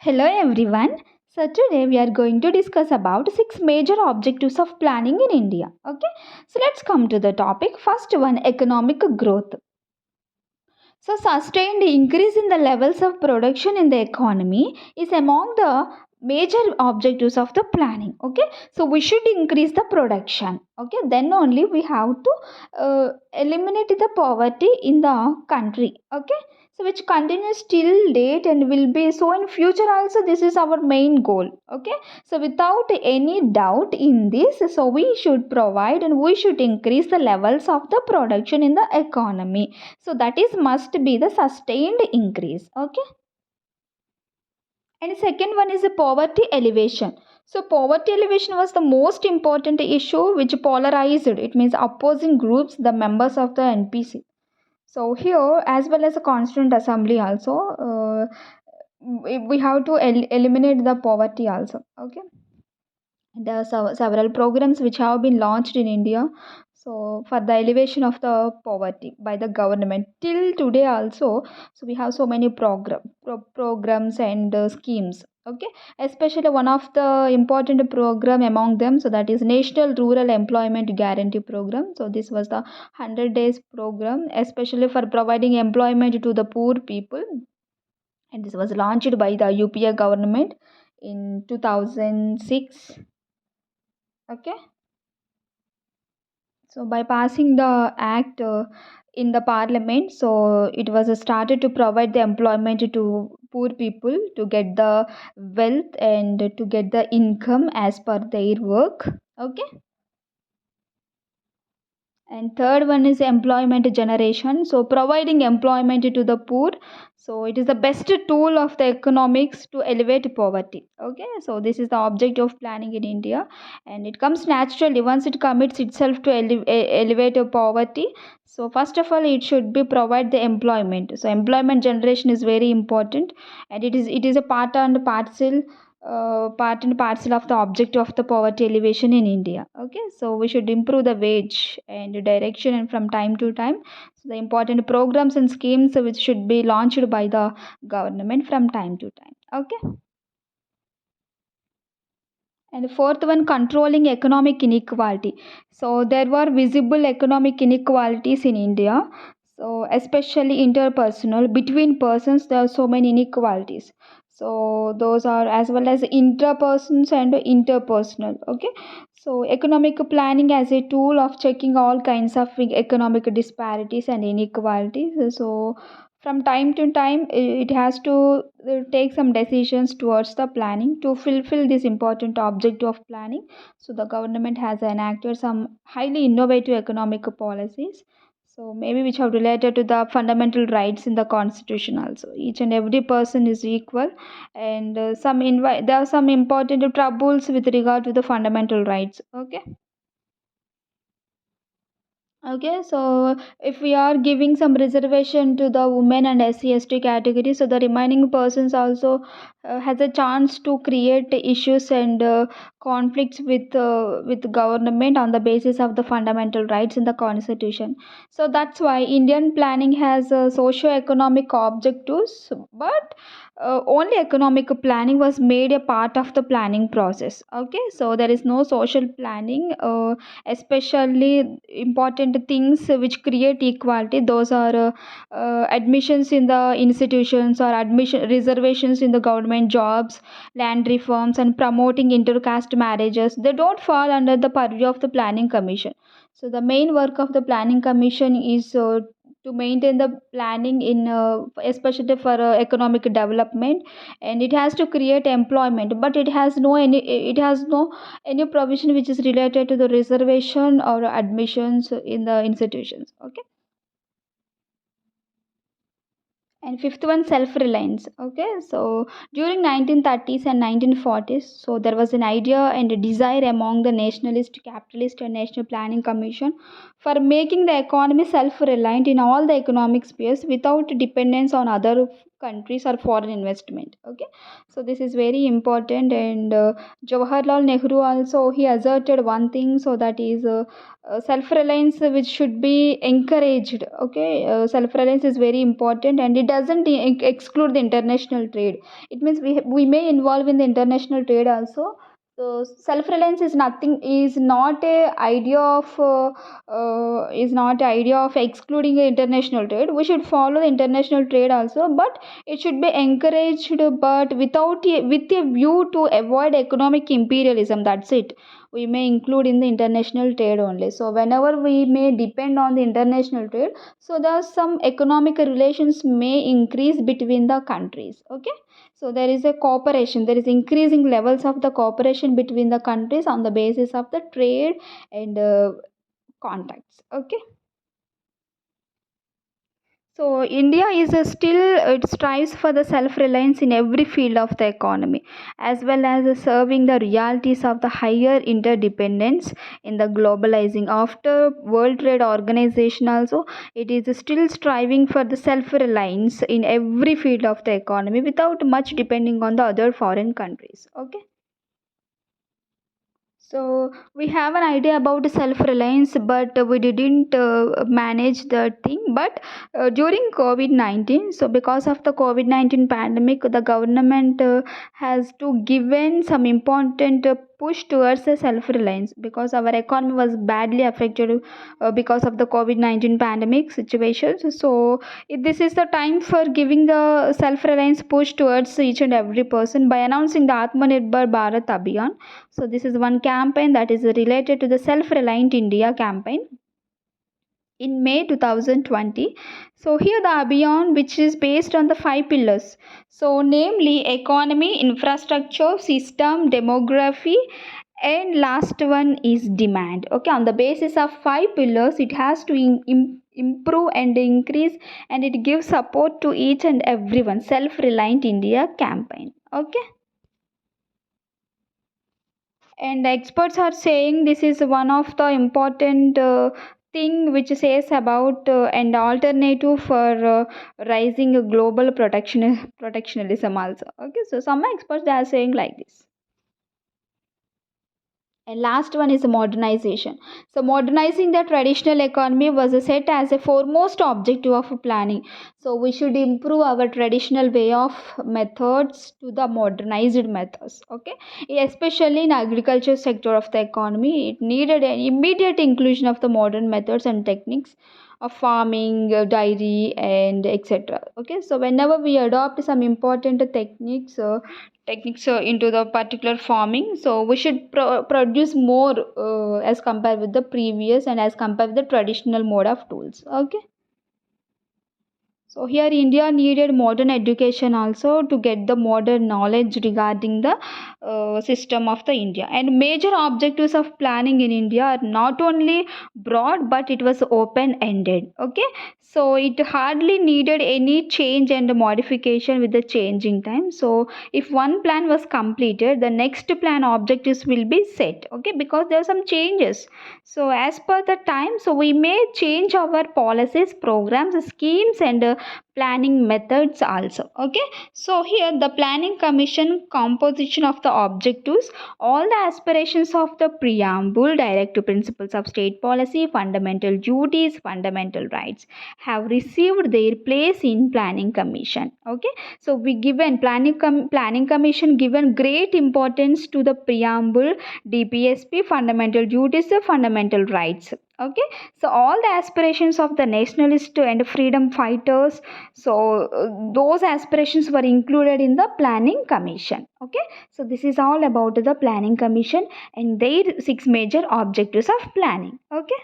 Hello everyone. So today we are going to discuss about six major objectives of planning in India. Okay. So let's come to the topic. First one, economic growth. So sustained increase in the levels of production in the economy is among the major objectives of the planning. Okay. So we should increase the production. Okay. Then only we have to eliminate the poverty in the country. Okay, so which continues till date and will be so in future also. This is our main goal. Okay, so without any doubt in this, so we should provide and we should increase the levels of the production in the economy. So that is must be the sustained increase. Okay, and second one is the poverty elevation. So poverty elevation was the most important issue which polarized, it means opposing groups, the members of the NPC. So here, as well as a constituent assembly also, we have to eliminate the poverty also. Okay, there are several programs which have been launched in India. So for the elevation of the poverty by the government till today also. So we have so many programs and schemes. Okay, especially one of the important program among them, so that is National Rural Employment Guarantee Program. So this was the 100 days program, especially for providing employment to the poor people, and this was launched by the UPA government in 2006. Okay, so by passing the act in the parliament, so it was started to provide the employment to poor people to get the wealth and to get the income as per their work. Okay, and third one is employment generation, so providing employment to the poor. So it is the best tool of the economics to elevate poverty. Okay, so this is the object of planning in India, and it comes naturally once it commits itself to elevate poverty. So first of all, it should be provide the employment. So employment generation is very important, and it is a part and parcel of the object of the poverty elevation in India. Okay, so we should improve the wage and direction and from time to time. So the important programs and schemes which should be launched by the government from time to time. Okay, and fourth one, controlling economic inequality. So there were visible economic inequalities in India. So especially interpersonal, between persons, there are so many inequalities. So those are as well as intrapersons and interpersonal. Okay. So economic planning as a tool of checking all kinds of economic disparities and inequalities. So from time to time it has to take some decisions towards the planning to fulfill this important object of planning. So the government has enacted some highly innovative economic policies, so maybe which have related to the fundamental rights in the constitution also. Each and every person is equal, and there are some important troubles with regard to the fundamental rights. Okay. Okay, so if we are giving some reservation to the women and SC/ST category, so the remaining persons also has a chance to create issues and conflicts with government on the basis of the fundamental rights in the constitution. So that's why Indian planning has socio-economic objectives, but only economic planning was made a part of the planning process. Okay, so there is no social planning. Especially important things which create equality, those are admissions in the institutions or admission reservations in the government jobs, land reforms, and promoting intercaste marriages. They don't fall under the purview of the planning commission. So the main work of the planning commission is to maintain the planning in especially for economic development, and it has to create employment, but it has no any provision which is related to the reservation or admissions in the institutions. Okay, and fifth one, self-reliance. Okay, so during 1930s and 1940s, so there was an idea and a desire among the nationalist, capitalist, and national planning commission for making the economy self-reliant in all the economic spheres without dependence on other countries or foreign investment. Okay, so this is very important. And Jawaharlal Nehru also, he asserted one thing, so that is self reliance, which should be encouraged. Okay, self reliance is very important, and it doesn't exclude the international trade. It means we may involve in the international trade also. So self reliance is nothing, is not a idea of is not a idea of excluding the international trade. We should follow the international trade also, but it should be encouraged, but with a view to avoid economic imperialism. That's it. We may include in the international trade only. So whenever we may depend on the international trade, so there are some economic relations may increase between the countries. Okay, so there is a cooperation, there is increasing levels of the cooperation between the countries on the basis of the trade and contacts. Okay, so India is still, it strives for the self-reliance in every field of the economy, as well as serving the realities of the higher interdependence in the globalizing. After World Trade Organization also, it is still striving for the self-reliance in every field of the economy without much depending on the other foreign countries. Okay. So we have an idea about self-reliance, but we didn't manage the thing. But during COVID-19, so because of the COVID-19 pandemic, the government has to given some important push towards the self-reliance, because our economy was badly affected because of the COVID-19 pandemic situations. So this is the time for giving the self-reliance push towards each and every person by announcing the Atmanirbhar Bharat Abhiyan. So this is one campaign that is related to the self-reliant India campaign in May 2020. So here the Abhiyan, which is based on the five pillars. So namely economy, infrastructure, system, demography, and last one is demand. Okay, on the basis of five pillars, it has to improve and increase, and it gives support to each and everyone. Self-reliant India campaign. Okay. And experts are saying this is one of the important thing which says about an alternative for rising global protectionism also. Okay, so some experts, they are saying like this. And last one is modernization. So modernizing the traditional economy was set as a foremost objective of planning. So we should improve our traditional way of methods to the modernized methods. Okay, especially in agriculture sector of the economy, it needed an immediate inclusion of the modern methods and techniques of farming, dairy, and etc. Okay, so whenever we adopt some important techniques into the particular farming, so we should produce more as compared with the previous and as compared with the traditional mode of tools. Okay, so here India needed modern education also to get the modern knowledge regarding the system of the India. And major objectives of planning in India are not only broad, but it was open ended. Okay, so it hardly needed any change and modification with the changing time. So if one plan was completed, the next plan objectives will be set. Okay, because there are some changes. So as per the time, so we may change our policies, programs, schemes, and planning methods also. Okay, so here the planning commission composition of the objectives, all the aspirations of the preamble, directive principles of state policy, fundamental duties, fundamental rights have received their place in planning commission. Okay, so we given planning commission given great importance to the preamble, DPSP, fundamental duties, fundamental rights. Okay, so all the aspirations of the nationalist and freedom fighters, so those aspirations were included in the planning commission. Okay, so this is all about the planning commission and their six major objectives of planning. Okay.